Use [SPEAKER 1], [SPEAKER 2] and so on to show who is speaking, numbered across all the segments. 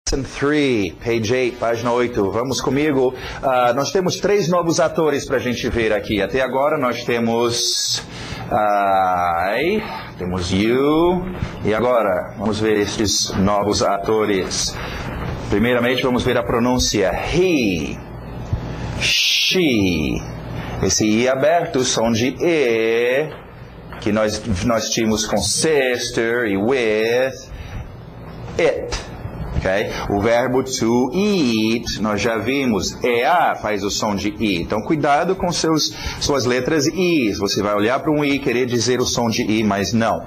[SPEAKER 1] Lesson 3, page 8, página 8. Vamos comigo. Nós temos 3 novos atores para a gente ver aqui. Até agora nós temos I, temos you. E agora, vamos ver estes novos atores. Primeiramente, vamos ver a pronúncia. He, she. Esse I aberto, som de E, que nós tínhamos com sister e with. It. Okay? O verbo to eat, nós já vimos, EA faz o som de I. Então, cuidado com suas letras I. Você vai olhar para um I e querer dizer o som de I, mas não.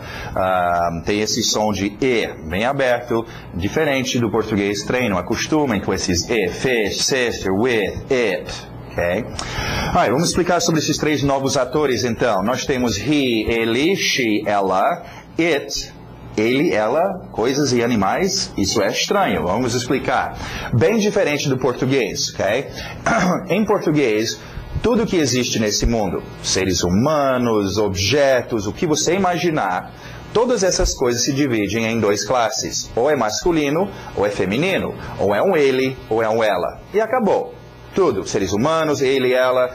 [SPEAKER 1] Tem esse som de E, bem aberto, diferente do português treino. Acostumem com esses E, fish, sister, with, it. Okay? Right, vamos explicar sobre esses 3 novos atores, então. Nós temos he, ele, she, ela, it, ele, ela, coisas e animais. Isso é estranho, vamos explicar. Bem diferente do português, ok? Em português, tudo que existe nesse mundo, seres humanos, objetos, o que você imaginar, todas essas coisas se dividem em 2 classes. Ou é masculino, ou é feminino. Ou é um ele, ou é um ela. E acabou. Tudo, seres humanos, ele, ela,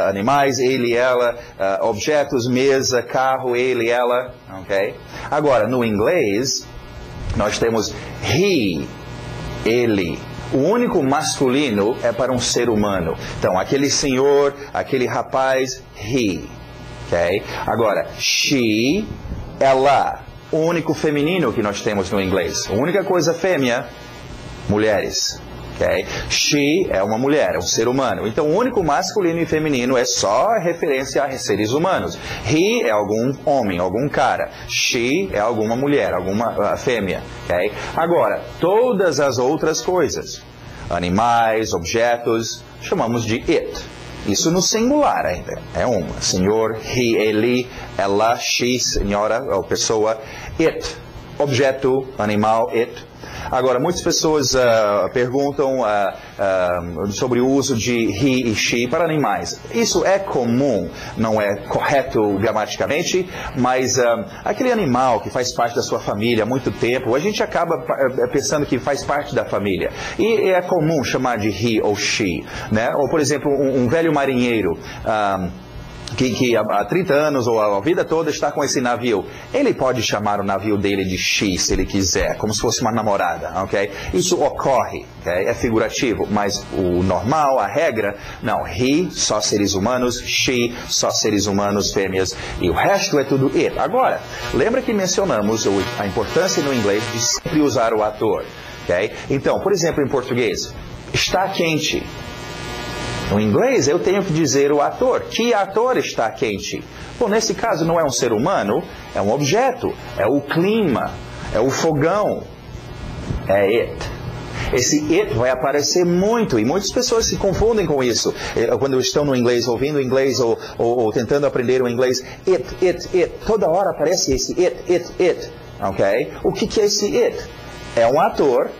[SPEAKER 1] animais, ele, ela, objetos, mesa, carro, ele, ela, ok? Agora, no inglês, nós temos he, ele. O único masculino é para um ser humano. Então, aquele senhor, aquele rapaz, he, ok? Agora, she, ela. O único feminino que nós temos no inglês. A única coisa fêmea, mulheres. Okay? She é uma mulher, é um ser humano. Então, o único masculino e feminino é só referência a seres humanos. He é algum homem, algum cara. She é alguma mulher, alguma fêmea. Okay? Agora, todas as outras coisas, animais, objetos, chamamos de it. Isso no singular ainda. É uma. Senhor, he, ele, ela, she, senhora, ou pessoa, it. Objeto, animal, it. Agora, muitas pessoas perguntam sobre o uso de he e she para animais. Isso é comum, não é correto gramaticalmente, mas aquele animal que faz parte da sua família há muito tempo, a gente acaba pensando que faz parte da família. E é comum chamar de he ou she, né? Ou, por exemplo, um velho marinheiro que há 30 anos ou a vida toda está com esse navio. Ele pode chamar o navio dele de she, se ele quiser, como se fosse uma namorada, ok? Isso ocorre, okay? É figurativo, mas o normal, a regra, não. He, só seres humanos, she, só seres humanos, fêmeas, e o resto é tudo it. Agora, lembra que mencionamos a importância no inglês de sempre usar o ator, ok? Então, por exemplo, em português, está quente. No inglês, eu tenho que dizer o ator. Que ator está quente? Bom, nesse caso não é um ser humano, é um objeto. É o clima, é o fogão. É it. Esse it vai aparecer muito, e muitas pessoas se confundem com isso. Quando estão no inglês, ouvindo inglês ou tentando aprender o inglês. It. Toda hora aparece esse it. Ok? O que é esse it? É um ator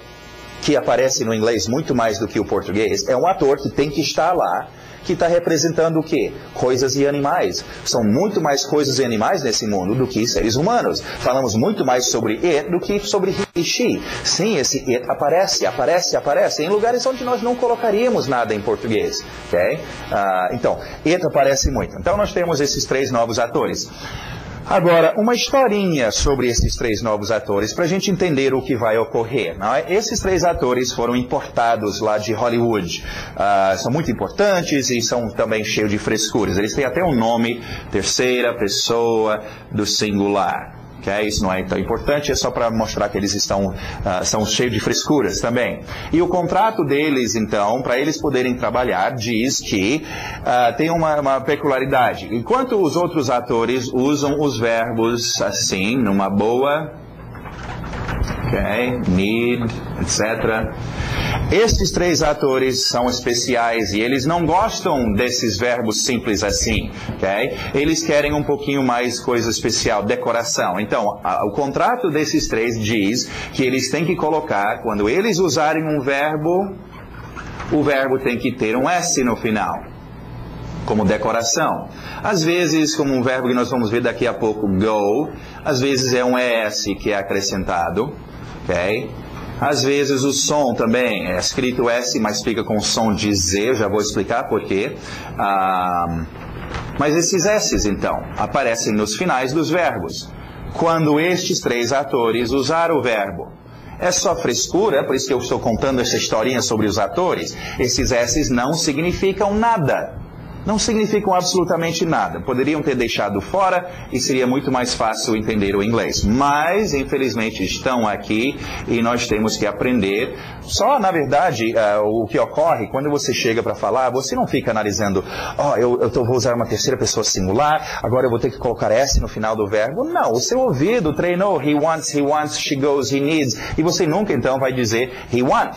[SPEAKER 1] que aparece no inglês muito mais do que o português, é um ator que tem que estar lá, que está representando o quê? Coisas e animais. São muito mais coisas e animais nesse mundo do que seres humanos. Falamos muito mais sobre it do que sobre he e she. Sim, esse it aparece em lugares onde nós não colocaríamos nada em português. Okay? Então, it aparece muito. Então, nós temos esses 3 novos atores. Agora, uma historinha sobre esses 3 novos atores, para a gente entender o que vai ocorrer. Não é? Esses 3 atores foram importados lá de Hollywood. São muito importantes e são também cheios de frescuras. Eles têm até um nome, terceira pessoa do singular. Okay? Isso não é tão importante, é só para mostrar que eles são cheios de frescuras também. E o contrato deles, então, para eles poderem trabalhar, diz que tem uma peculiaridade. Enquanto os outros atores usam os verbos assim, numa boa, okay, need, etc. Estes 3 atores são especiais e eles não gostam desses verbos simples assim, ok? Eles querem um pouquinho mais coisa especial, decoração. Então, o contrato desses 3 diz que eles têm que colocar, quando eles usarem um verbo, o verbo tem que ter um S no final, como decoração. Às vezes, como um verbo que nós vamos ver daqui a pouco, go, às vezes é um ES que é acrescentado, ok? Às vezes o som também é escrito S, mas fica com som de Z, eu já vou explicar por quê. Mas esses S's, então, aparecem nos finais dos verbos. Quando estes três atores usaram o verbo. É só frescura, por isso que eu estou contando essa historinha sobre os atores. Esses S's não significam nada. Não significam absolutamente nada. Poderiam ter deixado fora e seria muito mais fácil entender o inglês. Mas, infelizmente, estão aqui e nós temos que aprender. Só, na verdade, o que ocorre quando você chega para falar, você não fica analisando, vou usar uma terceira pessoa singular, agora eu vou ter que colocar S no final do verbo. Não, o seu ouvido treinou he wants, she goes, he needs. E você nunca, então, vai dizer he want.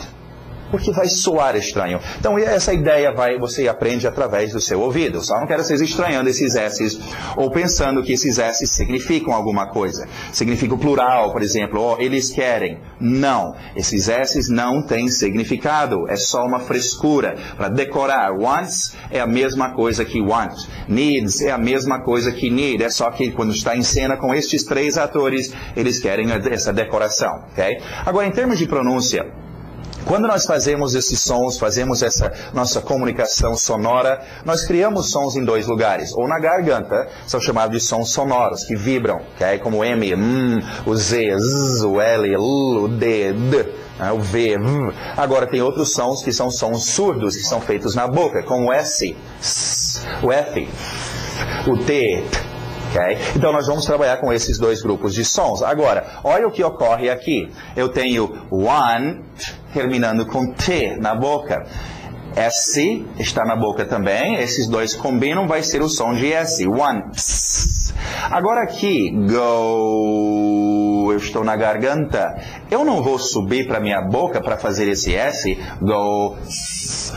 [SPEAKER 1] Porque vai soar estranho. Então, essa ideia você aprende através do seu ouvido. Só não quero vocês estranhando esses S's ou pensando que esses S's significam alguma coisa. Significa o plural, por exemplo. Eles querem. Não. Esses S's não têm significado. É só uma frescura para decorar. Wants é a mesma coisa que want. Needs é a mesma coisa que need. É só que quando está em cena com estes três atores, eles querem essa decoração. Okay? Agora, em termos de pronúncia, quando nós fazemos esses sons, fazemos essa nossa comunicação sonora, nós criamos sons em dois lugares. Ou na garganta, são chamados de sons sonoros, que vibram, okay? Como o M, o Z, Z, o L, L, o D, D, o V, V. Agora tem outros sons que são sons surdos, que são feitos na boca, como o S, S, o F, o T, T. Okay? Então nós vamos trabalhar com esses dois grupos de sons. Agora, olha o que ocorre aqui. Eu tenho want terminando com T na boca. S está na boca também. Esses dois combinam, vai ser o som de S. Want. Agora aqui, go, eu estou na garganta. Eu não vou subir para minha boca para fazer esse S. Go.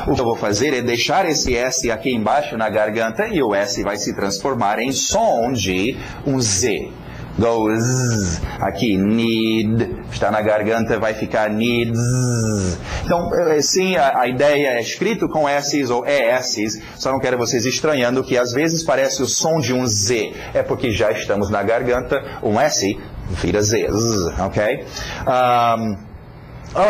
[SPEAKER 1] O que eu vou fazer é deixar esse S aqui embaixo na garganta e o S vai se transformar em som de um Z. Goes. Aqui, need. Está na garganta, vai ficar needs. Então, sim, a ideia é escrito com S's ou ES's. Só não quero vocês estranhando que às vezes parece o som de um Z. É porque já estamos na garganta. Um S vira Z. Ok?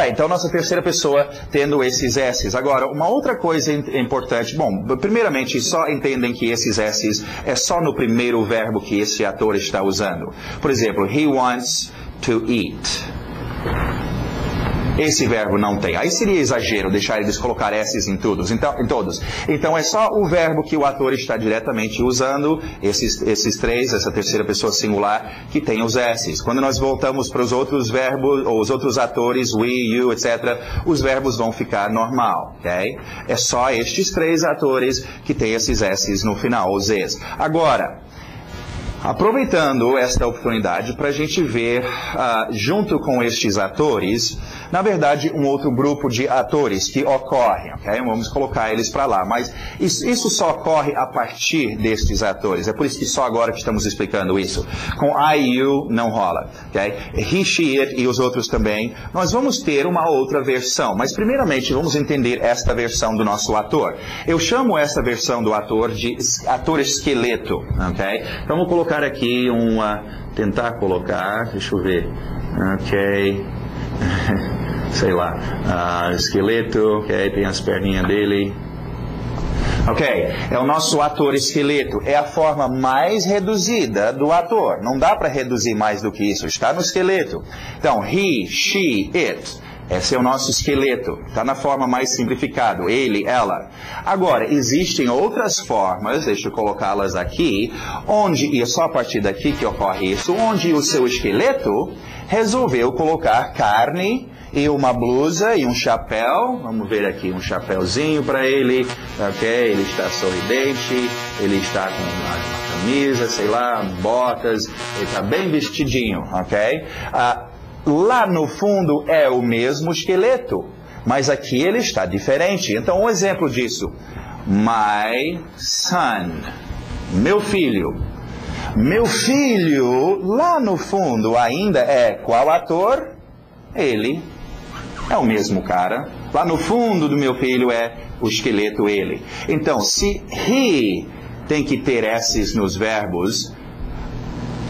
[SPEAKER 1] Então nossa terceira pessoa tendo esses S's. Agora, uma outra coisa importante. Bom, primeiramente, só entendem que esses S's é só no primeiro verbo que esse ator está usando. Por exemplo, he wants to eat. Esse verbo não tem. Aí seria exagero deixar eles colocar S's em todos. Então é só o verbo que o ator está diretamente usando, esses três, essa terceira pessoa singular, que tem os S's. Quando nós voltamos para os outros verbos, ou os outros atores, we, you, etc., os verbos vão ficar normal, ok? É só estes três atores que têm esses S's no final, os Z's. Agora, aproveitando esta oportunidade para a gente ver, junto com estes atores, na verdade, um outro grupo de atores que ocorrem, ok? Vamos colocar eles para lá, mas isso só ocorre a partir destes atores. É por isso que só agora que estamos explicando isso. Com I, you, não rola, ok? He, she, it e os outros também. Nós vamos ter uma outra versão, mas primeiramente vamos entender esta versão do nosso ator. Eu chamo essa versão do ator de ator esqueleto, ok? Então vou colocar aqui tentar colocar, deixa eu ver, ok, sei lá, esqueleto, ok, tem as perninhas dele, ok, é o nosso ator esqueleto, é a forma mais reduzida do ator, não dá para reduzir mais do que isso, está no esqueleto. Então, he, she, it. Esse é o nosso esqueleto, está na forma mais simplificada, ele, ela. Agora, existem outras formas, deixa eu colocá-las aqui, e é só a partir daqui que ocorre isso, onde o seu esqueleto resolveu colocar carne e uma blusa e um chapéu. Vamos ver aqui um chapéuzinho para ele, ok? Ele está sorridente, ele está com uma camisa, sei lá, botas, ele está bem vestidinho, ok? Lá no fundo é o mesmo esqueleto, mas aqui ele está diferente. Então, um exemplo disso. My son. Meu filho. Meu filho, lá no fundo ainda é qual ator? Ele. É o mesmo cara. Lá no fundo do meu filho é o esqueleto ele. Então, se he tem que ter S's nos verbos,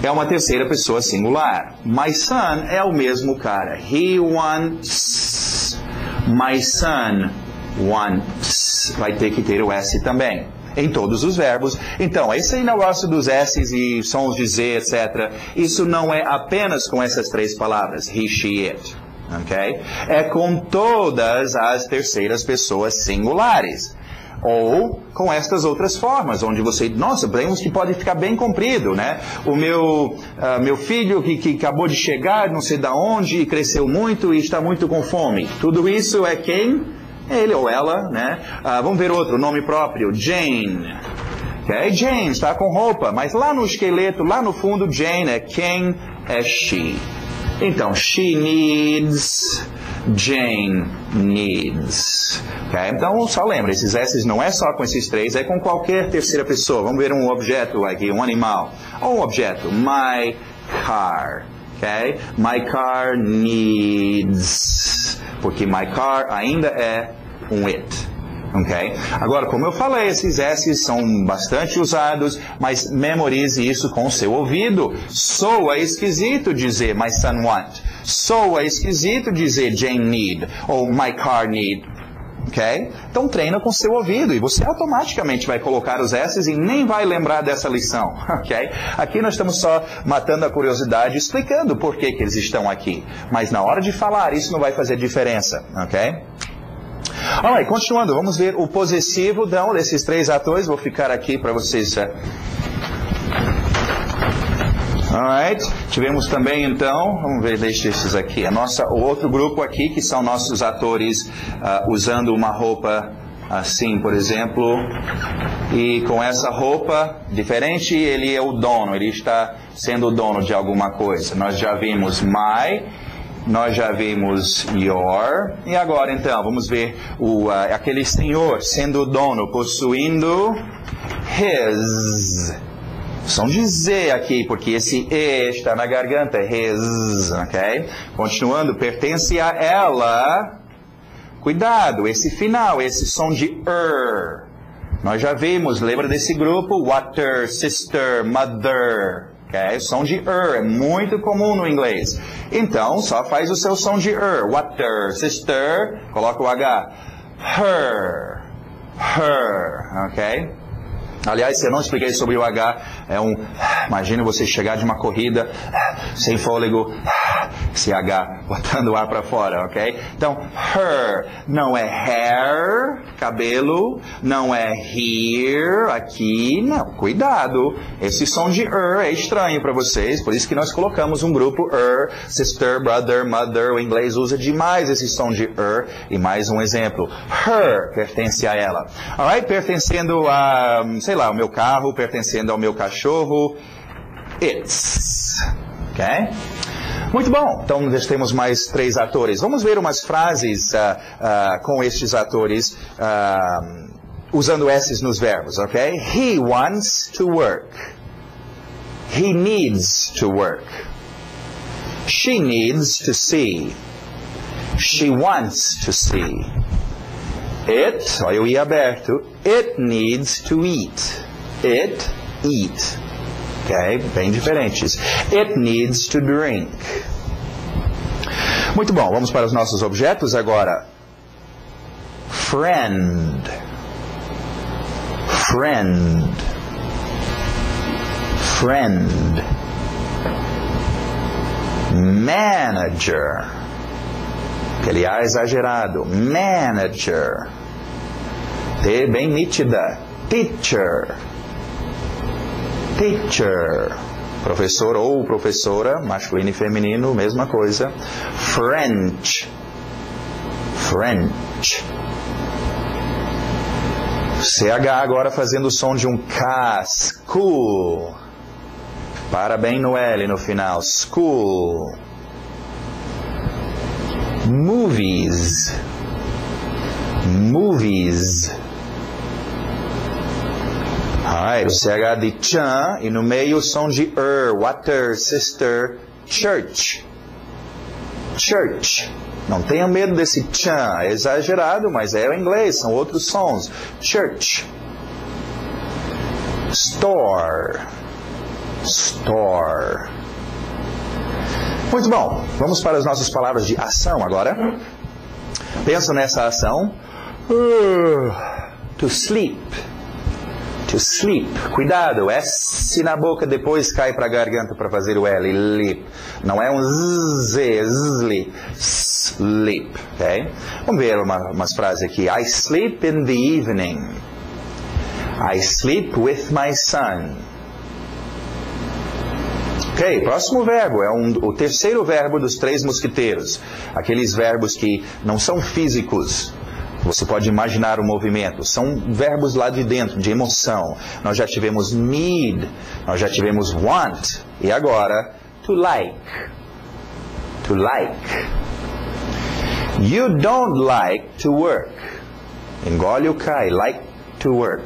[SPEAKER 1] é uma terceira pessoa singular. My son é o mesmo cara. He wants. My son wants. Vai ter que ter o S também. Em todos os verbos. Então, esse negócio dos S's e sons de Z, etc. Isso não é apenas com essas três palavras. He, she, it. Ok? É com todas as terceiras pessoas singulares. Ou com estas outras formas, onde você, nossa, tem uns que pode ficar bem comprido, né? O meu filho que acabou de chegar, não sei da onde, e cresceu muito e está muito com fome. Tudo isso é quem? Ele ou ela, né? Vamos ver outro, nome próprio, Jane. Okay? Jane está com roupa, mas lá no esqueleto, lá no fundo, Jane é quem? É she. Então, she needs, Jane needs. Okay? Então, só lembra, esses S's não é só com esses três, é com qualquer terceira pessoa. Vamos ver um objeto aqui, um animal. Ou um objeto, my car. Okay? My car needs. Porque my car ainda é um it. Okay? Agora, como eu falei, esses S's são bastante usados, mas memorize isso com o seu ouvido. Soa esquisito dizer my son want. Soa esquisito dizer Jane need ou my car need. Okay? Então treina com o seu ouvido e você automaticamente vai colocar os S's e nem vai lembrar dessa lição. Okay? Aqui nós estamos só matando a curiosidade, explicando por que eles estão aqui. Mas na hora de falar, isso não vai fazer diferença. Okay? Alright, continuando, vamos ver o possessivo então, desses três atores. Vou ficar aqui para vocês. Alright, tivemos também então, vamos ver, deixa esses aqui, o outro grupo aqui que são nossos atores usando uma roupa assim, por exemplo, e com essa roupa diferente, ele é o dono, ele está sendo o dono de alguma coisa. Nós já vimos my. Nós já vimos your, e agora então, vamos ver aquele senhor sendo o dono, possuindo his. Som de Z aqui, porque esse E está na garganta, his, ok? Continuando, pertence a ela. Cuidado, esse final, esse som de Nós já vimos, lembra desse grupo? Water, sister, mother. Okay? Som de é muito comum no inglês. Então, só faz o seu som de Water, sister, coloca o H. Her, ok? Aliás, se eu não expliquei sobre o H, imagina você chegar de uma corrida, sem fôlego, esse H, botando o ar para fora, ok? Então, her, não é hair, cabelo, não é here, aqui, não, cuidado. Esse som de é estranho para vocês, por isso que nós colocamos um grupo sister, brother, mother, o inglês usa demais esse som de e mais um exemplo, her, pertence a ela. Alright, pertencendo a, sei lá, o meu carro, pertencendo ao meu cachorro, it's, ok? Muito bom, então nós temos mais três atores. Vamos ver umas frases com estes atores usando S's nos verbos, ok? He wants to work. He needs to work. She needs to see. She wants to see. It, olha o I aberto, it needs to eat. It, eat. Ok? Bem diferentes. It needs to drink. Muito bom, vamos para os nossos objetos agora. Friend. Friend. Friend. Manager. Aquele A exagerado. Manager. T bem nítida. Teacher. Teacher. Professor ou professora, masculino e feminino, mesma coisa. French. French. CH agora fazendo o som de um K. School. Para bem no L no final. School. Movies. Movies. Alright, o CH de chan e no meio o som de water, sister, church. Church. Não tenha medo desse chan, é exagerado, mas é o inglês, são outros sons. Church. Store. Store. Muito bom. Vamos para as nossas palavras de ação agora. Pensa nessa ação. To sleep. To sleep. Cuidado, S na boca, depois cai para a garganta para fazer o L. Lip. Não é um Z, sleep. Sleep, ok? Vamos ver umas frases aqui. I sleep in the evening. I sleep with my son. Ok, próximo verbo. É o terceiro verbo dos 3 mosquiteiros. Aqueles verbos que não são físicos. Você pode imaginar o movimento. São verbos lá de dentro, de emoção. Nós já tivemos need, nós já tivemos want. E agora, to like. To like. You don't like to work. Engole o K, like to work.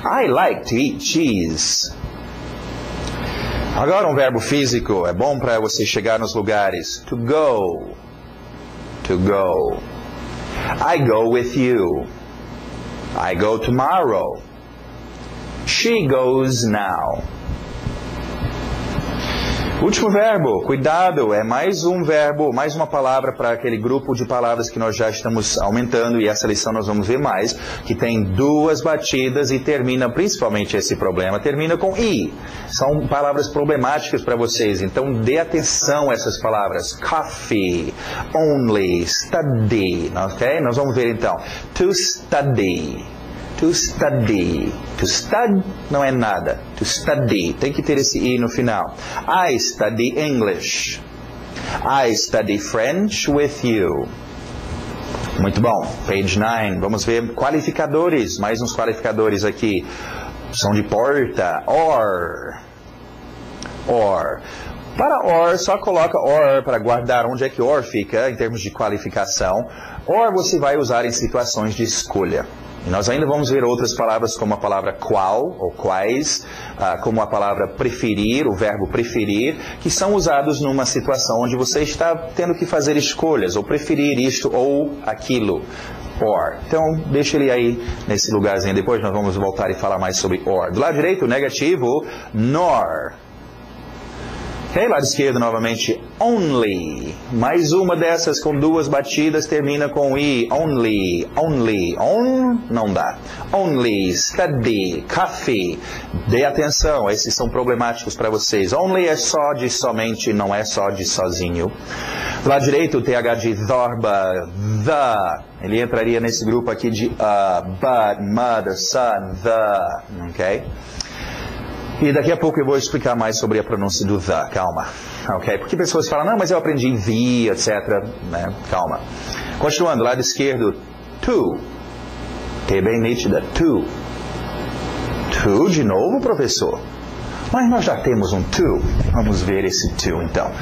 [SPEAKER 1] I like to eat cheese. Agora um verbo físico. É bom para você chegar nos lugares. To go. To go. I go with you. I go tomorrow. She goes now. Último verbo, cuidado, é mais um verbo, mais uma palavra para aquele grupo de palavras que nós já estamos aumentando, e essa lição nós vamos ver mais, que tem 2 batidas e termina, principalmente esse problema, termina com I. São palavras problemáticas para vocês, então dê atenção a essas palavras. Coffee, only, study, ok? Nós vamos ver então. To study. To study. To stud não é nada. To study. Tem que ter esse I no final. I study English. I study French with you. Muito bom. Page 9. Vamos ver qualificadores. Mais uns qualificadores aqui. Som de porta. Or. Or. Para or, só coloca or para guardar onde é que or fica em termos de qualificação. Or você vai usar em situações de escolha. E nós ainda vamos ver outras palavras como a palavra qual ou quais, como a palavra preferir, o verbo preferir, que são usados numa situação onde você está tendo que fazer escolhas, ou preferir isto ou aquilo. Or. Então, deixa ele aí nesse lugarzinho. Depois nós vamos voltar e falar mais sobre or. Do lado direito, negativo, nor. Ok, lado esquerdo novamente, only. Mais uma dessas com 2 batidas termina com I. Only, only. On não dá. Only, study, coffee. Dê atenção, esses são problemáticos para vocês. Only é só de somente, não é só de sozinho. Do lado direito, o TH de dorba, the. Ele entraria nesse grupo aqui de but, mother, son, the. Ok? E daqui a pouco eu vou explicar mais sobre a pronúncia do the, calma, ok? Porque pessoas falam, não, mas eu aprendi the, etc, né? Calma. Continuando, lado esquerdo, to, T bem nítida, to. To de novo, professor? Mas nós já temos um to, vamos ver esse to então.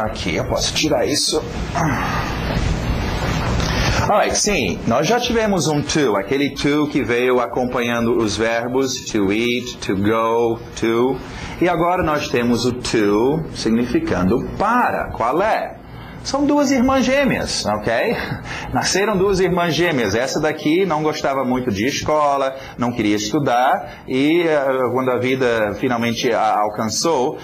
[SPEAKER 1] Aqui, eu posso tirar isso. Alright, sim, nós já tivemos um to, aquele to que veio acompanhando os verbos to eat, to go, to. E agora nós temos o to significando para. Qual é? São 2 irmãs gêmeas, ok? Nasceram 2 irmãs gêmeas. Essa daqui não gostava muito de escola, não queria estudar, e quando a vida finalmente a alcançou,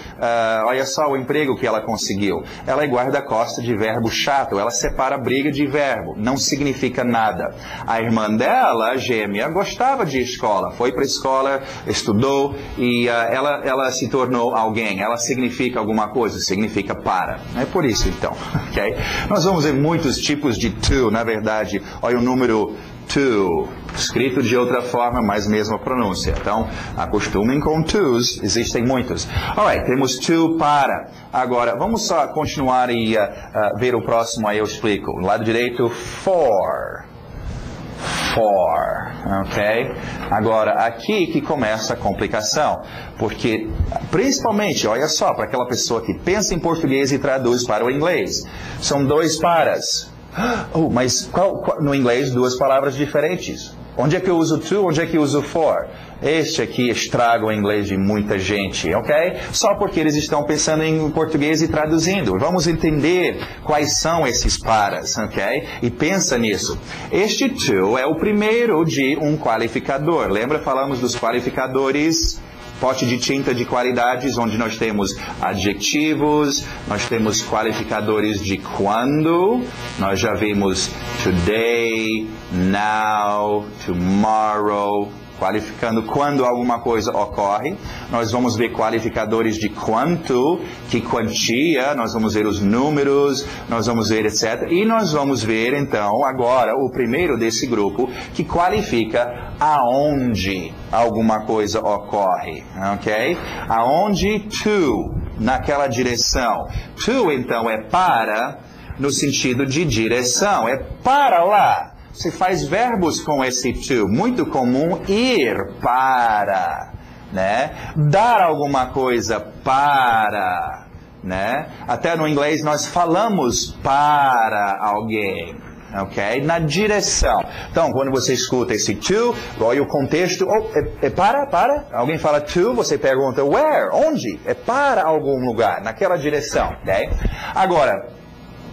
[SPEAKER 1] olha só o emprego que ela conseguiu. Ela é guarda-costas de verbo chato, ela separa briga de verbo, não significa nada. A irmã dela, gêmea, gostava de escola, foi para a escola, estudou, e ela se tornou alguém. Ela significa alguma coisa, significa para. É por isso então. Okay? Nós vamos ver muitos tipos de to, na verdade. Olha o número to, escrito de outra forma, mas mesma pronúncia. Então, acostumem com tos, existem muitos. Alright, temos to para. Agora, vamos só continuar e ver o próximo, aí eu explico. No lado direito, for. For, ok? Agora, aqui que começa a complicação, porque, principalmente, olha só, para aquela pessoa que pensa em português e traduz para o inglês, são 2 paras. Mas no inglês, 2 palavras diferentes. Onde é que eu uso to, onde é que eu uso for? Este aqui estraga o inglês de muita gente, ok? Só porque eles estão pensando em português e traduzindo. Vamos entender quais são esses paras, ok? E pensa nisso. Este to é o primeiro de um qualificador. Lembra, falamos dos qualificadores pote de tinta de qualidades, onde nós temos adjetivos, nós temos qualificadores de quando, nós já vimos today, now, tomorrow, qualificando quando alguma coisa ocorre. Nós vamos ver qualificadores de quanto, que quantia, nós vamos ver os números, nós vamos ver etc. E nós vamos ver, então, agora, o primeiro desse grupo, que qualifica aonde alguma coisa ocorre, ok? Aonde to, naquela direção. To, então, é para, no sentido de direção, é para lá. Você faz verbos com esse to, muito comum, ir para, né? Dar alguma coisa para, né? Até no inglês nós falamos para alguém, ok? Na direção. Então, quando você escuta esse to, olha o contexto, é para? Alguém fala to, você pergunta where, onde? É para algum lugar, naquela direção, ok? Agora,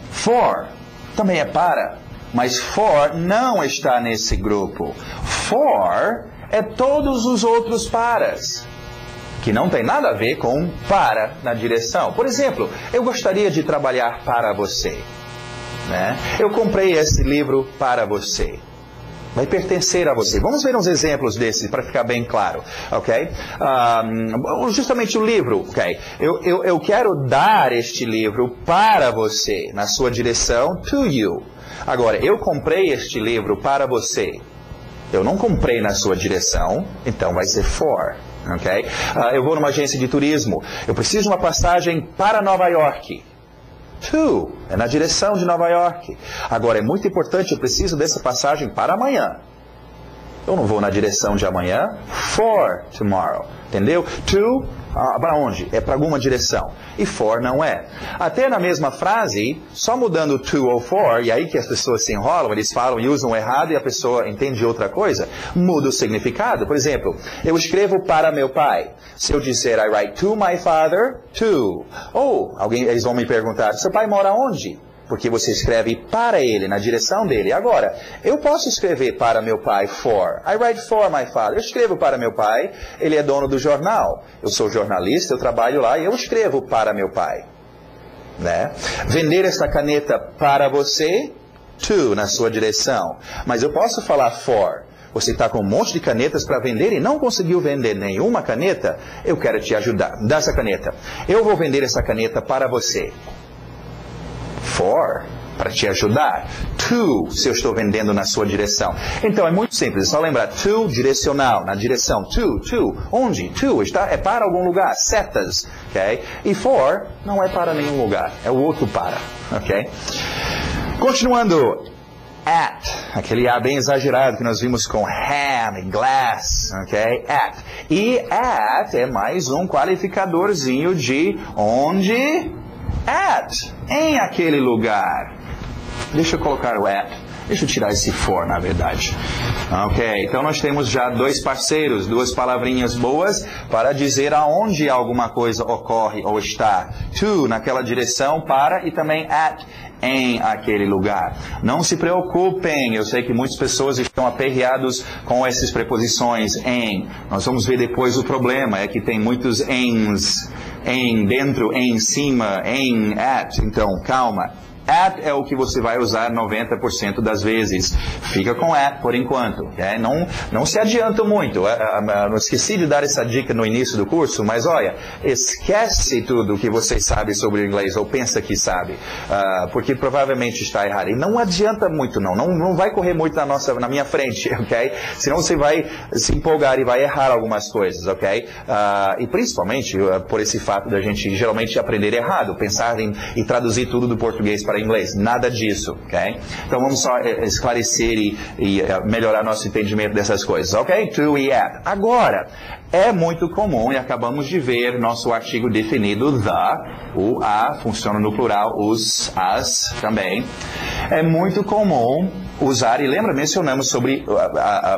[SPEAKER 1] for, também é para. Mas for não está nesse grupo. For é todos os outros paras, que não tem nada a ver com para na direção. Por exemplo, eu gostaria de trabalhar para você, né? Eu comprei esse livro para você. Vai pertencer a você. Vamos ver uns exemplos desses para ficar bem claro, ok? Justamente o livro, ok? Eu quero dar este livro para você, na sua direção, to you. Agora, eu comprei este livro para você. Eu não comprei na sua direção, então vai ser for, ok? Eu vou numa agência de turismo. Eu preciso de uma passagem para Nova York. To, é na direção de Nova York. Agora, é muito importante, eu preciso dessa passagem para amanhã. Eu não vou na direção de amanhã. For tomorrow. Entendeu? To, para onde? É para alguma direção. E for não é. Até na mesma frase, só mudando to ou for, e aí que as pessoas se enrolam, eles falam e usam errado e a pessoa entende outra coisa, muda o significado. Por exemplo, eu escrevo para meu pai. Se eu disser I write to my father, to. Ou, eles vão me perguntar, seu pai mora onde? Porque você escreve para ele, na direção dele. Agora, eu posso escrever para meu pai, for. I write for my father. Eu escrevo para meu pai, ele é dono do jornal. Eu sou jornalista, eu trabalho lá e eu escrevo para meu pai. Né? Vender essa caneta para você, to, na sua direção. Mas eu posso falar for. Você está com um monte de canetas para vender e não conseguiu vender nenhuma caneta? Eu quero te ajudar. Dá essa caneta. Eu vou vender essa caneta para você. For, para te ajudar. To, se eu estou vendendo na sua direção. Então, é muito simples. É só lembrar. To, direcional, na direção. To. Onde? To, é para algum lugar. Setas. Ok? E for, não é para nenhum lugar. É o outro para. Ok? Continuando. At, aquele A bem exagerado que nós vimos com ham e glass, ok? At. E at é mais um qualificadorzinho de onde? At, em aquele lugar. Deixa eu colocar o at. Deixa eu tirar esse for, na verdade. Ok, então nós temos já dois parceiros, duas palavrinhas boas para dizer aonde alguma coisa ocorre ou está. To, naquela direção, para, e também at, em aquele lugar. Não se preocupem, eu sei que muitas pessoas estão aperreados com essas preposições em. Nós vamos ver depois o problema, é que tem muitos ens, em dentro, em cima, em at, então calma. At é o que você vai usar 90% das vezes. Fica com at por enquanto. Okay? Não se adianta muito. Eu esqueci de dar essa dica no início do curso, mas olha, esquece tudo que você sabe sobre o inglês, ou pensa que sabe, porque provavelmente está errado. E não adianta muito não vai correr muito na minha frente, ok? Senão você vai se empolgar e vai errar algumas coisas, ok? E principalmente por esse fato da gente geralmente aprender errado, pensar e traduzir tudo do português para inglês. Nada disso, ok? Então vamos só esclarecer e melhorar nosso entendimento dessas coisas, ok? To e at. Agora, é muito comum, e acabamos de ver nosso artigo definido, the, o a, funciona no plural, os, as também. É muito comum usar, e lembra, mencionamos sobre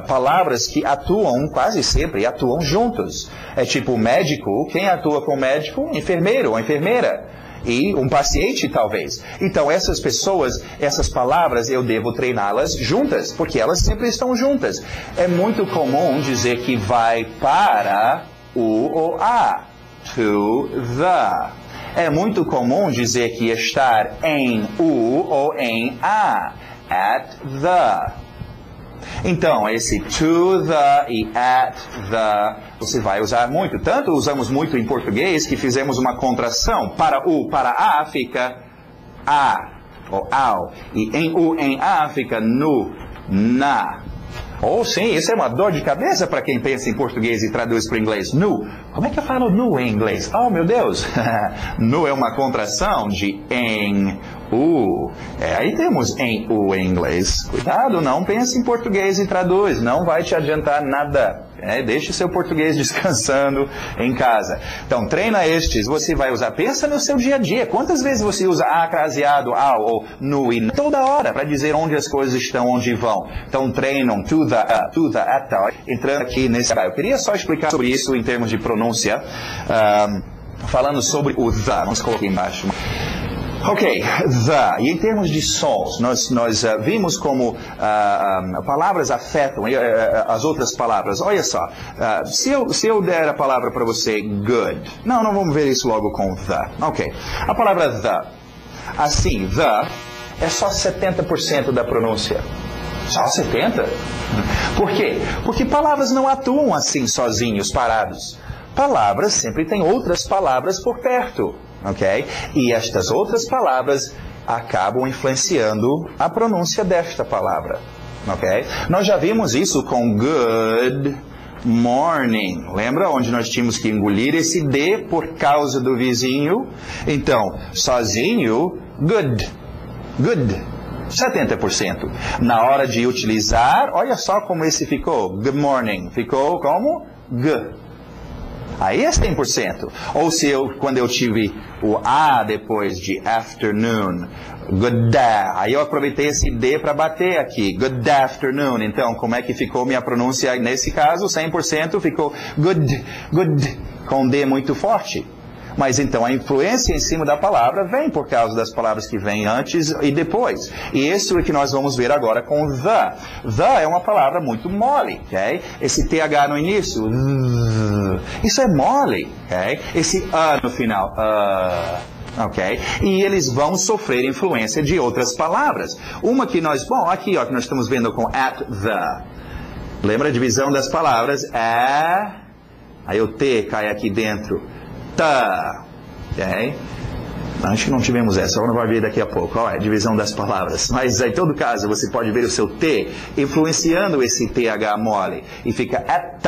[SPEAKER 1] palavras que atuam, quase sempre, atuam juntos. É tipo médico, quem atua com médico? Enfermeiro ou enfermeira. E um paciente, talvez. Então, essas pessoas, essas palavras, eu devo treiná-las juntas, porque elas sempre estão juntas. É muito comum dizer que vai para U ou A. To the. É muito comum dizer que estar em U ou em A. At the. Então, esse to the e at the você vai usar muito. Tanto usamos muito em português que fizemos uma contração. Para U, para A fica a ou ao. E em U, em A fica nu, na. Ou sim, isso é uma dor de cabeça para quem pensa em português e traduz para o inglês. Nu. Como é que eu falo nu em inglês? Oh, meu Deus. Nu é uma contração de em U. Aí temos em U em inglês. Cuidado, não pense em português e traduz. Não vai te adiantar nada. Deixe seu português descansando em casa. Então, treina estes. Você vai usar. Pensa no seu dia a dia. Quantas vezes você usa a, craseado, ao ou nu e toda hora para dizer onde as coisas estão, onde vão. Então, treinam to the, at. Entrando aqui nesse... Eu queria só explicar sobre isso em termos de pronúncia. Falando sobre o the. Vamos colocar aqui embaixo. Ok, the. E em termos de sons, nós vimos como palavras afetam as outras palavras. Olha só, se eu der a palavra para você, good. Não vamos ver isso logo com the. Ok, a palavra the. Assim, the é só 70% da pronúncia. Só 70%? Por quê? Porque palavras não atuam assim sozinhos, parados. Palavras sempre têm outras palavras por perto. Ok? E estas outras palavras acabam influenciando a pronúncia desta palavra. Ok? Nós já vimos isso com good morning. Lembra onde nós tínhamos que engolir esse D por causa do vizinho? Então, sozinho, good. Good. 70%. Na hora de utilizar, olha só como esse ficou. Good morning. Ficou como? G. Aí é 100%. Ou se quando eu tive o A depois de afternoon, good day, aí eu aproveitei esse D para bater aqui, good afternoon. Então, como é que ficou minha pronúncia nesse caso? 100% ficou good, com D muito forte. Mas então a influência em cima da palavra vem por causa das palavras que vêm antes e depois. E isso é que nós vamos ver agora com the. The é uma palavra muito mole, ok? Esse TH no início, isso é mole, ok? Esse A no final, ok? E eles vão sofrer influência de outras palavras. Uma que nós, aqui ó, que nós estamos vendo com at the. Lembra a divisão das palavras? Aí o T cai aqui dentro. Ok? Acho que não tivemos essa, vamos ver daqui a pouco. A divisão das palavras. Mas em todo caso, você pode ver o seu T influenciando esse TH mole. E fica at.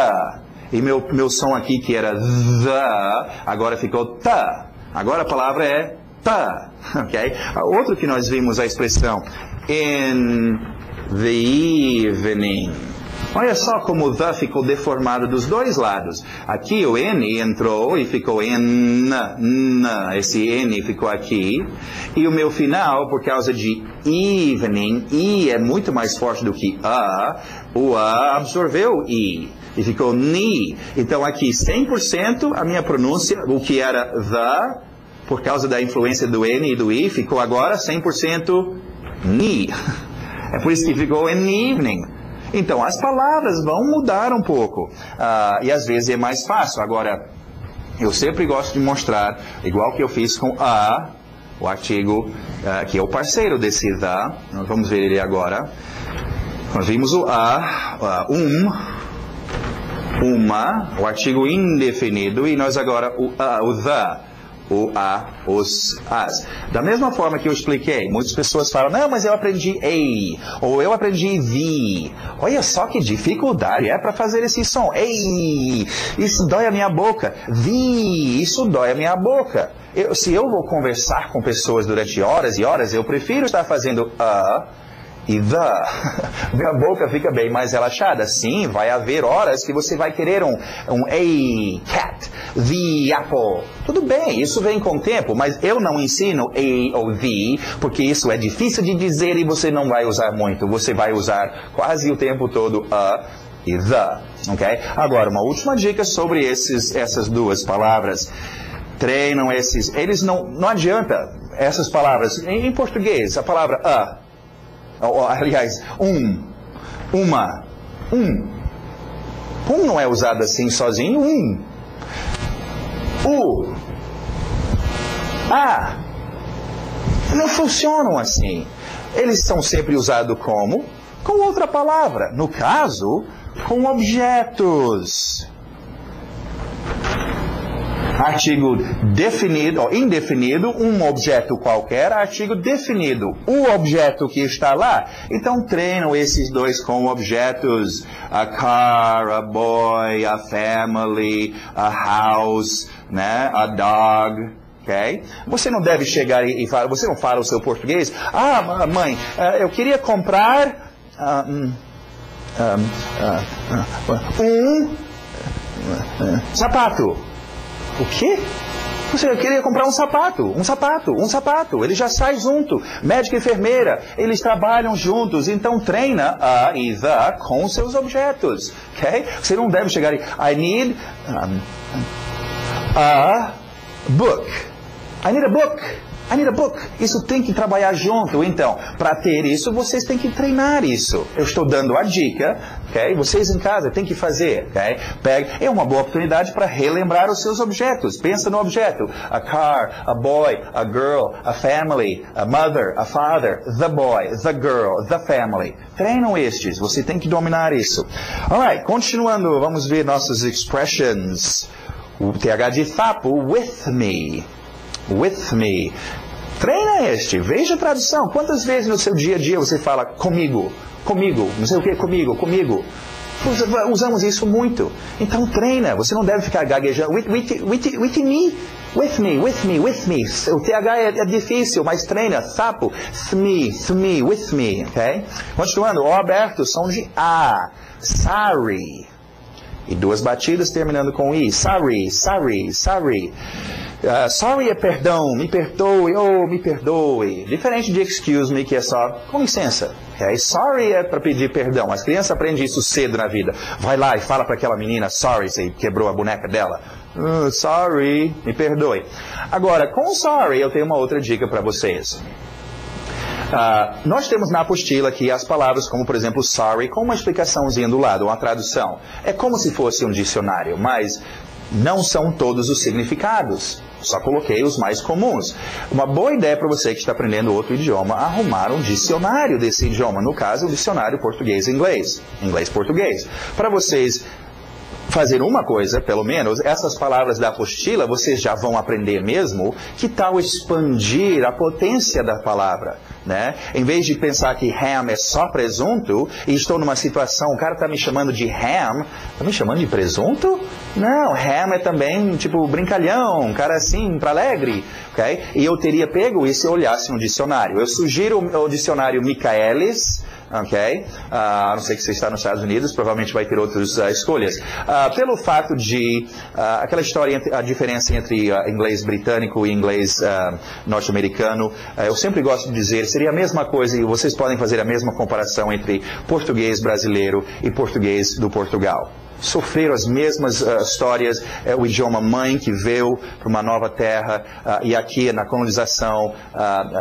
[SPEAKER 1] E meu som aqui, que era the, agora ficou ta. Agora a palavra é ta. Ok? Outro que nós vimos a expressão in the evening. Olha só como o the ficou deformado dos dois lados. Aqui o N entrou e ficou N. Esse N ficou aqui. E o meu final, por causa de evening, I é muito mais forte do que A. O A absorveu I. E ficou ni. Então aqui 100% a minha pronúncia, o que era the, por causa da influência do N e do I, ficou agora 100% ni. É por isso que ficou in evening. Então, as palavras vão mudar um pouco. E às vezes é mais fácil. Agora, eu sempre gosto de mostrar, igual que eu fiz com a, o artigo, que é o parceiro desse the. Nós vamos ver ele agora. Nós vimos o uma, o artigo indefinido, e nós agora o the. O a, os, as. Da mesma forma que eu expliquei, muitas pessoas falam, não, mas eu aprendi a, ou eu aprendi the. Olha só que dificuldade é para fazer esse som. Ei, isso dói a minha boca. The, isso dói a minha boca. Se eu vou conversar com pessoas durante horas e horas, eu prefiro estar fazendo a e the. Minha boca fica bem mais relaxada. Sim, vai haver horas que você vai querer um a cat, the apple. Tudo bem, isso vem com o tempo, mas eu não ensino a ou the, porque isso é difícil de dizer e você não vai usar muito. Você vai usar quase o tempo todo a e the, ok? Agora, uma última dica sobre essas duas palavras. Treinam esses, eles não adianta essas palavras. Em português, a palavra a, aliás, uma, um não é usado assim sozinho, o, a. Não funcionam assim. Eles são sempre usados como? Com outra palavra. No caso, com objetos. Artigo definido ou indefinido, um objeto qualquer, artigo definido, o objeto que está lá. Então treinam esses dois com objetos, a car, a boy, a family, a house, né, a dog. Okay? Você não deve chegar e falar, você não fala o seu português. Ah, mãe, eu queria comprar sapato. O quê? Você queria comprar um sapato. Ele já sai junto. Médico e enfermeira, eles trabalham juntos. Então treina a e the com seus objetos. Okay? Você não deve chegar e I need a book. I need a book. I need a book. Isso tem que trabalhar junto. Então, para ter isso, vocês têm que treinar isso. Eu estou dando a dica, ok? Vocês em casa têm que fazer, ok? É uma boa oportunidade para relembrar os seus objetos. Pensa no objeto. A car, a boy, a girl, a family, a mother, a father, the boy, the girl, the family. Treinam estes. Você tem que dominar isso. Alright, continuando, vamos ver nossas expressions. O TH de sapo, with me. With me. Treina este, veja a tradução. Quantas vezes no seu dia a dia você fala comigo, não sei o que, comigo. Usamos isso muito. Então treina, você não deve ficar gaguejando. With me. O TH é difícil, mas treina. Sapo, me, with me. Okay? Continuando, o aberto, som de A. Sorry. E duas batidas terminando com I. Sorry. Sorry é perdão, me perdoe. Diferente de excuse me, que é só com licença. Okay? Sorry é para pedir perdão. As crianças aprendem isso cedo na vida. Vai lá e fala para aquela menina, sorry, você quebrou a boneca dela. Sorry, me perdoe. Agora, com sorry, eu tenho uma outra dica para vocês. Nós temos na apostila aqui as palavras como, por exemplo, sorry, com uma explicaçãozinha do lado, uma tradução. É como se fosse um dicionário, mas não são todos os significados. Só coloquei os mais comuns. Uma boa ideia para você que está aprendendo outro idioma, arrumar um dicionário desse idioma. No caso, um dicionário português-inglês. Inglês-português. Para vocês fazer uma coisa, pelo menos, essas palavras da apostila, vocês já vão aprender mesmo. Que tal expandir a potência da palavra? Né? Em vez de pensar que ham é só presunto, e estou numa situação, o cara está me chamando de ham, está me chamando de presunto? Não, ham é também tipo brincalhão, um cara assim, para alegre, ok? E eu teria pego isso se eu olhasse no dicionário. Eu sugiro o dicionário Michaelis, ok? A não ser que você está nos Estados Unidos, provavelmente vai ter outras escolhas. Pelo fato de, aquela história, a diferença entre inglês britânico e inglês norte-americano, eu sempre gosto de dizer, seria a mesma coisa, e vocês podem fazer a mesma comparação entre português brasileiro e português do Portugal. Sofreram as mesmas histórias, o idioma mãe que veio para uma nova terra e aqui na colonização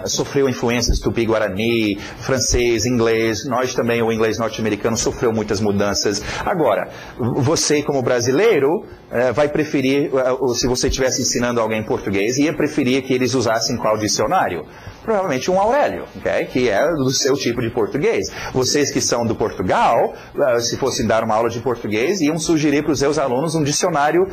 [SPEAKER 1] sofreu influências tupi-guarani, francês, inglês, nós também, o inglês norte-americano sofreu muitas mudanças. Agora, você como brasileiro vai preferir, se você estivesse ensinando alguém português, ia preferir que eles usassem qual dicionário? Provavelmente um Aurélio, okay? Que é do seu tipo de português. Vocês que são do Portugal, se fossem dar uma aula de português, iam sugerir para os seus alunos um dicionário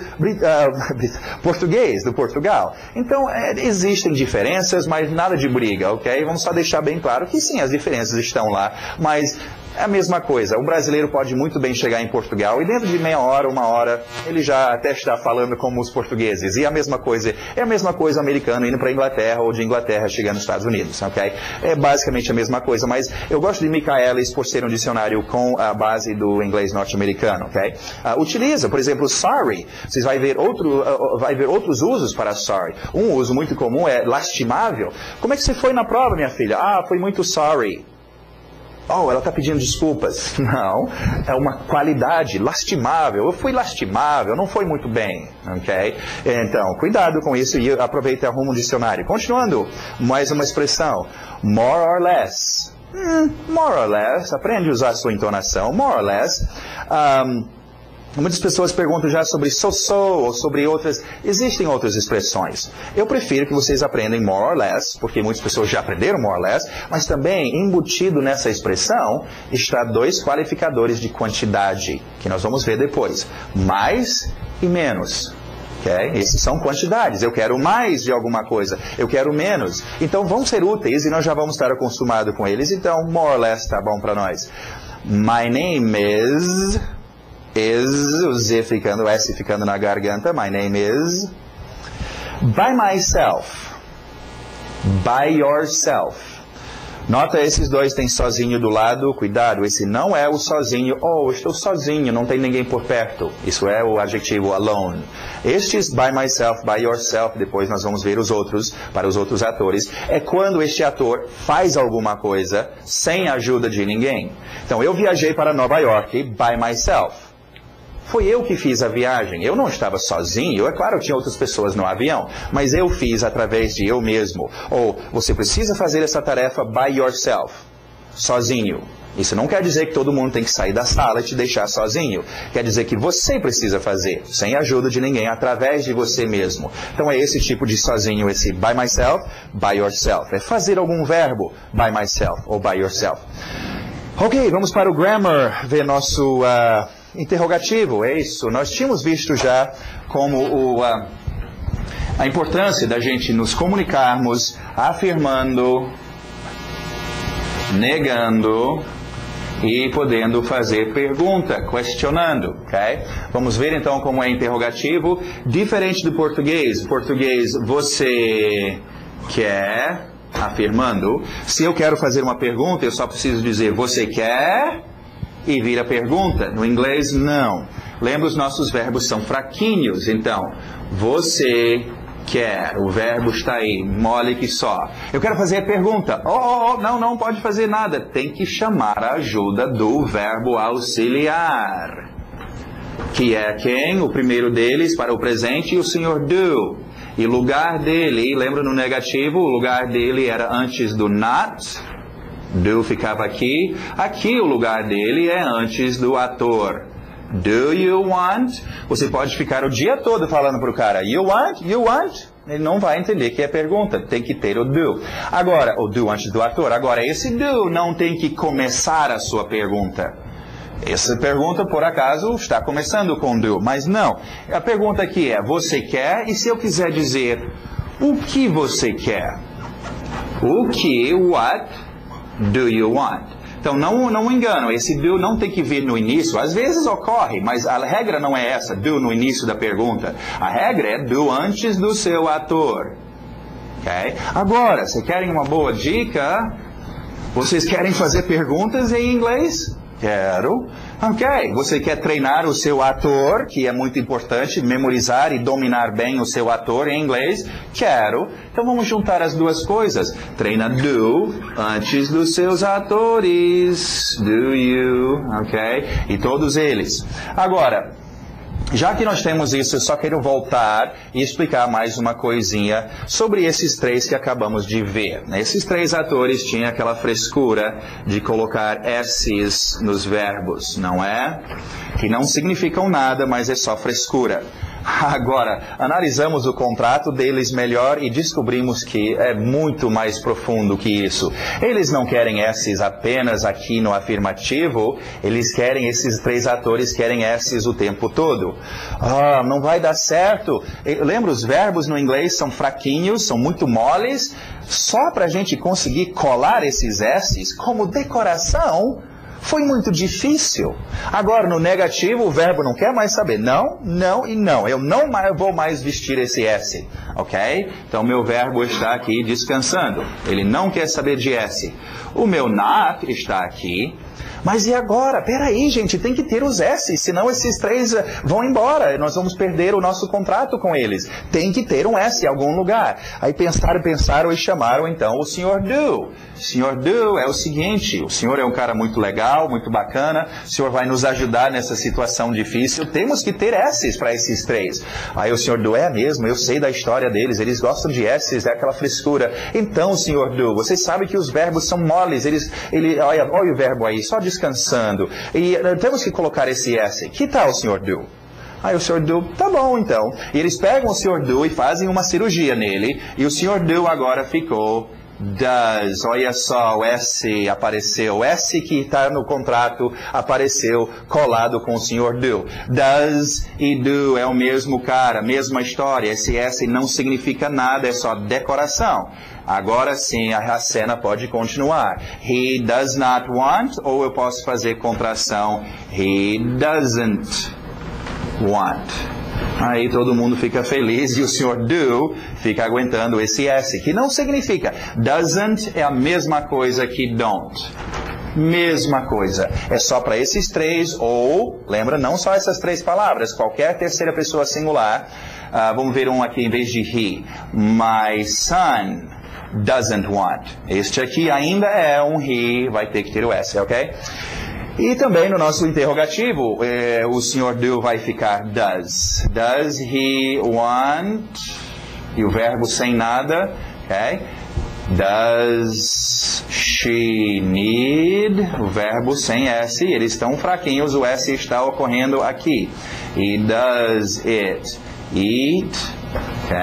[SPEAKER 1] português do Portugal. Então, existem diferenças, mas nada de briga, ok? Vamos só deixar bem claro que sim, as diferenças estão lá, mas é a mesma coisa. Um brasileiro pode muito bem chegar em Portugal e dentro de meia hora, uma hora, ele já até está falando como os portugueses. E a mesma coisa, é a mesma coisa o americano indo para a Inglaterra ou de Inglaterra chegando nos Estados Unidos, ok? É basicamente a mesma coisa, mas eu gosto de Michaelis por ser um dicionário com a base do inglês norte-americano, ok? Utiliza, por exemplo, sorry. Vocês vai ver outros usos para sorry. Um uso muito comum é lastimável. Como é que você foi na prova, minha filha? Foi muito sorry. Oh, ela está pedindo desculpas. Não, é uma qualidade lastimável. Eu fui lastimável, não foi muito bem, ok? Então, cuidado com isso e aproveita e arruma um dicionário. Continuando, mais uma expressão. More or less. More or less. Aprende a usar a sua entonação. More or less. Muitas pessoas perguntam já sobre so-so ou sobre outras. Existem outras expressões. Eu prefiro que vocês aprendam more or less, porque muitas pessoas já aprenderam more or less, mas também embutido nessa expressão está 2 qualificadores de quantidade, que nós vamos ver depois. Mais e menos. Okay? Esses são quantidades. Eu quero mais de alguma coisa, eu quero menos. Então vão ser úteis e nós já vamos estar acostumados com eles. Então, more or less está bom para nós. My name is... o Z ficando, o S ficando na garganta. My name is. By myself. By yourself. Nota, esses 2 tem sozinho do lado. Cuidado, esse não é o sozinho. Oh, estou sozinho, não tem ninguém por perto. Isso é o adjetivo alone. Estes by myself, by yourself, depois nós vamos ver os outros, para os outros atores, é quando este ator faz alguma coisa sem a ajuda de ninguém. Então, eu viajei para Nova York by myself. Foi eu que fiz a viagem. Eu não estava sozinho. É claro, tinha outras pessoas no avião. Mas eu fiz através de eu mesmo. Ou, você precisa fazer essa tarefa by yourself. Sozinho. Isso não quer dizer que todo mundo tem que sair da sala e te deixar sozinho. Quer dizer que você precisa fazer, sem a ajuda de ninguém, através de você mesmo. Então é esse tipo de sozinho, esse by myself, by yourself. É fazer algum verbo, by myself ou by yourself. Ok, vamos para o grammar, ver nosso... interrogativo, é isso. Nós tínhamos visto já como a importância da gente nos comunicarmos afirmando, negando e podendo fazer pergunta, questionando, ok? Vamos ver então como é interrogativo. Diferente do português. Português, você quer, afirmando. Se eu quero fazer uma pergunta, eu só preciso dizer, você quer... e vira pergunta. No inglês, não. Lembra, os nossos verbos são fraquinhos. Então, você quer. O verbo está aí, mole que só. Eu quero fazer a pergunta. Não pode fazer nada. Tem que chamar a ajuda do verbo auxiliar. Que é quem? O primeiro deles, para o presente, o senhor do. E lugar dele, lembra no negativo, o lugar dele era antes do not. Do ficava aqui. Aqui o lugar dele é antes do ator. Do you want? Você pode ficar o dia todo falando para o cara, you want? You want? Ele não vai entender que é pergunta. Tem que ter o do. Agora, o do antes do ator. Agora, esse do não tem que começar a sua pergunta. Essa pergunta, por acaso, está começando com do. Mas não. A pergunta aqui é, você quer? E se eu quiser dizer, o que você quer? O que? What? Do you want? Então, não engano, esse do não tem que vir no início. Às vezes ocorre, mas a regra não é essa, do no início da pergunta. A regra é do antes do seu ator. Okay? Agora, vocês querem uma boa dica? Vocês querem fazer perguntas em inglês? Quero. Ok, você quer treinar o seu ator, que é muito importante, memorizar e dominar bem o seu ator em inglês? Quero. Então vamos juntar as duas coisas. Treina do antes dos seus atores. Do you, ok? E todos eles. Agora, já que nós temos isso, eu só quero voltar e explicar mais uma coisinha sobre esses 3 que acabamos de ver. Esses 3 atores tinham aquela frescura de colocar S's nos verbos, não é? Que não significam nada, mas é só frescura. Agora, analisamos o contrato deles melhor e descobrimos que é muito mais profundo que isso. Eles não querem S's apenas aqui no afirmativo, eles querem, esses 3 atores querem S's o tempo todo. Não vai dar certo. Lembra, os verbos no inglês são fraquinhos, são muito moles. Só para a gente conseguir colar esses S's como decoração, foi muito difícil. Agora, no negativo, o verbo não quer mais saber. Não, não e não. Eu não vou mais vestir esse S. Ok? Então, meu verbo está aqui descansando. Ele não quer saber de S. O meu not está aqui. Mas e agora? Peraí, gente, tem que ter os S, senão esses 3 vão embora. Nós vamos perder o nosso contrato com eles. Tem que ter um S em algum lugar. Aí pensaram e chamaram então o Sr. Do. O Sr. Do é o seguinte, o senhor é um cara muito legal, muito bacana, o senhor vai nos ajudar nessa situação difícil, temos que ter S's para esses 3. Aí o Sr. Do é mesmo, eu sei da história deles, eles gostam de S's, é aquela frescura. Então, Sr. Do, vocês sabem que os verbos são moles, olha o verbo aí, só descansando. E temos que colocar esse S. Que tal, Sr. Do? Aí o Sr. Do, tá bom então. E eles pegam o Sr. Do e fazem uma cirurgia nele. E o Sr. Do agora ficou does. Olha só, o S apareceu. O S que está no contrato apareceu colado com o Sr. Do. Does e do é o mesmo cara, mesma história. Esse S não significa nada, é só decoração. Agora sim, a cena pode continuar. He does not want, ou eu posso fazer contração. He doesn't want. Aí todo mundo fica feliz e o Sr. Do fica aguentando esse S, que não significa. Doesn't é a mesma coisa que don't. Mesma coisa. É só para esses três, ou, lembra, não só essas três palavras, qualquer terceira pessoa singular. Vamos ver um aqui em vez de he. My son doesn't want. Este aqui ainda é um he, vai ter que ter o S, ok? E também no nosso interrogativo, o Sr. Do vai ficar does. Does he want? E o verbo sem nada, ok? Does she need? O verbo sem S. Eles estão fraquinhos, o S está ocorrendo aqui. E does it eat? Ok?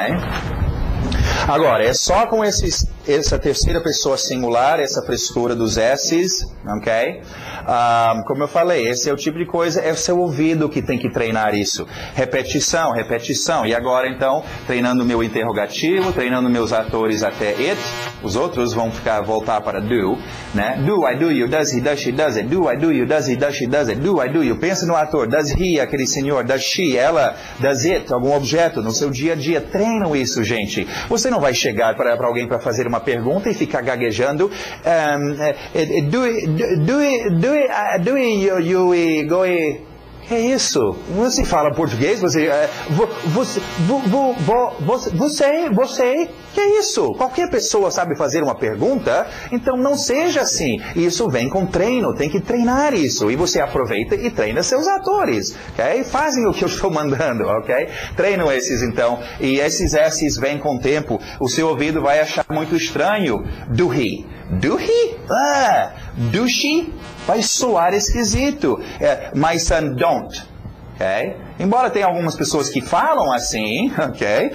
[SPEAKER 1] Agora, é só com essa terceira pessoa singular, essa frescura dos S's, ok? Como eu falei, esse é o tipo de coisa, é o seu ouvido que tem que treinar isso. Repetição, repetição. E agora, então, treinando o meu interrogativo, treinando meus atores até it, os outros vão voltar para do, né? Do, I do, you, does he, does she, does it. Do, I do, you, does he, does she, does it. Do, I do, you. Pensa no ator. Does he, aquele senhor. Does she, ela. Does it, algum objeto no seu dia a dia. Treinam isso, gente. Você não vai chegar para alguém para fazer uma pergunta e ficar gaguejando. Que isso? Você fala português? Você, que isso? Qualquer pessoa sabe fazer uma pergunta, então não seja assim. Isso vem com treino, tem que treinar isso. E você aproveita e treina seus atores, ok? Fazem o que eu estou mandando, ok? Treinam esses então, e esses S's vêm com o tempo. O seu ouvido vai achar muito estranho. Do he? Do he? Do she? Vai soar esquisito. My son don't. Okay? Embora tenha algumas pessoas que falam assim, ok?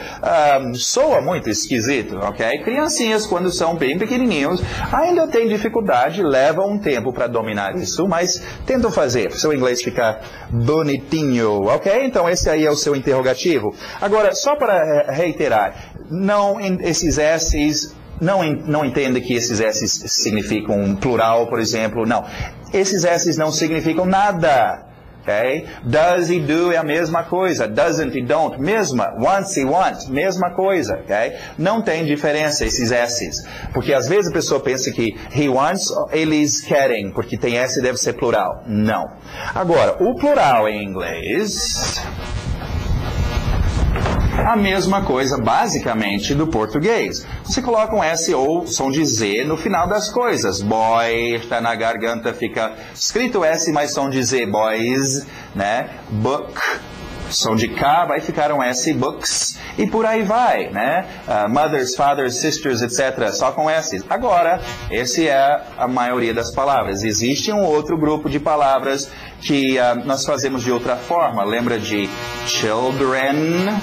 [SPEAKER 1] Soa muito esquisito, ok? Criancinhas, quando são bem pequenininhos, ainda têm dificuldade, levam um tempo para dominar isso, mas tentam fazer, para o seu inglês ficar bonitinho, ok? Então esse aí é o seu interrogativo. Agora, só para reiterar, esses S's... Não entenda que esses S's significam um plural, por exemplo. Não. Esses S's não significam nada. Okay? Does e do é a mesma coisa. Doesn't e don't, mesma. Wants e want, mesma coisa. Okay? Não tem diferença esses S's. Porque às vezes a pessoa pensa que he wants, eles querem, porque tem S deve ser plural. Não. Agora, o plural em inglês... A mesma coisa, basicamente, do português. Você coloca um S ou som de Z no final das coisas. Boy, está na garganta, fica escrito S, mas som de Z. Boys, né? Book, som de K, vai ficar um S, books. E por aí vai, né? Mothers, fathers, sisters, etc. Só com S. Agora, esse é a maioria das palavras. Existe um outro grupo de palavras que nós fazemos de outra forma. Lembra de children?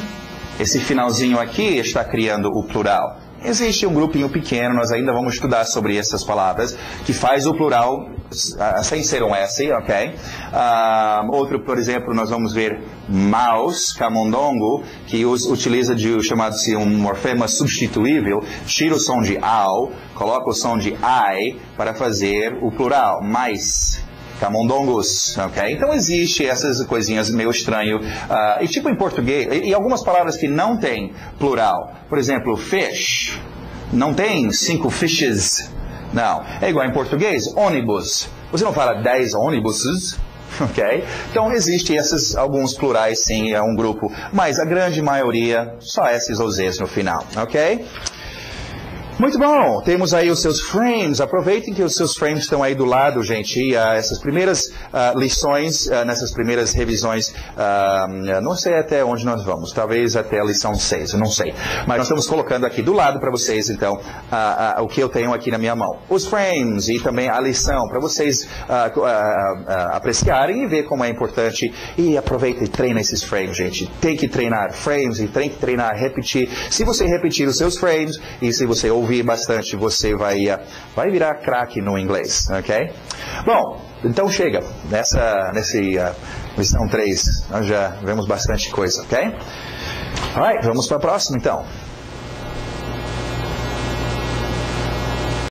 [SPEAKER 1] Esse finalzinho aqui está criando o plural. Existe um grupinho pequeno, nós ainda vamos estudar sobre essas palavras, que faz o plural sem ser um S, ok? Outro, por exemplo, nós vamos ver mouse, camundongo, que utiliza de chamado-se um morfema substituível, tira o som de ao, coloca o som de I para fazer o plural, mais. Camundongos, ok? Então existe essas coisinhas meio estranho. E tipo em português, e algumas palavras que não tem plural. Por exemplo, fish. Não tem 5 fishes. Não. É igual em português, ônibus. Você não fala 10 ônibuses. Ok? Então existe alguns plurais, sim, é um grupo. Mas a grande maioria, só S's ou Z's no final. Ok? Muito bom, temos aí os seus frames, aproveitem que os seus frames estão aí do lado, gente, e essas primeiras lições, nessas primeiras revisões, não sei até onde nós vamos, talvez até a lição 6, eu não sei, mas nós estamos colocando aqui do lado para vocês, então, o que eu tenho aqui na minha mão, os frames e também a lição, para vocês apreciarem e ver como é importante, e aproveita e treina esses frames, gente, tem que treinar frames e tem que treinar, repetir, se você repetir os seus frames, e se você ouvir bastante, você vai virar craque no inglês, ok? Bom, então chega, nesse lição 3, nós já vemos bastante coisa, ok? Alright, vamos para a próxima então.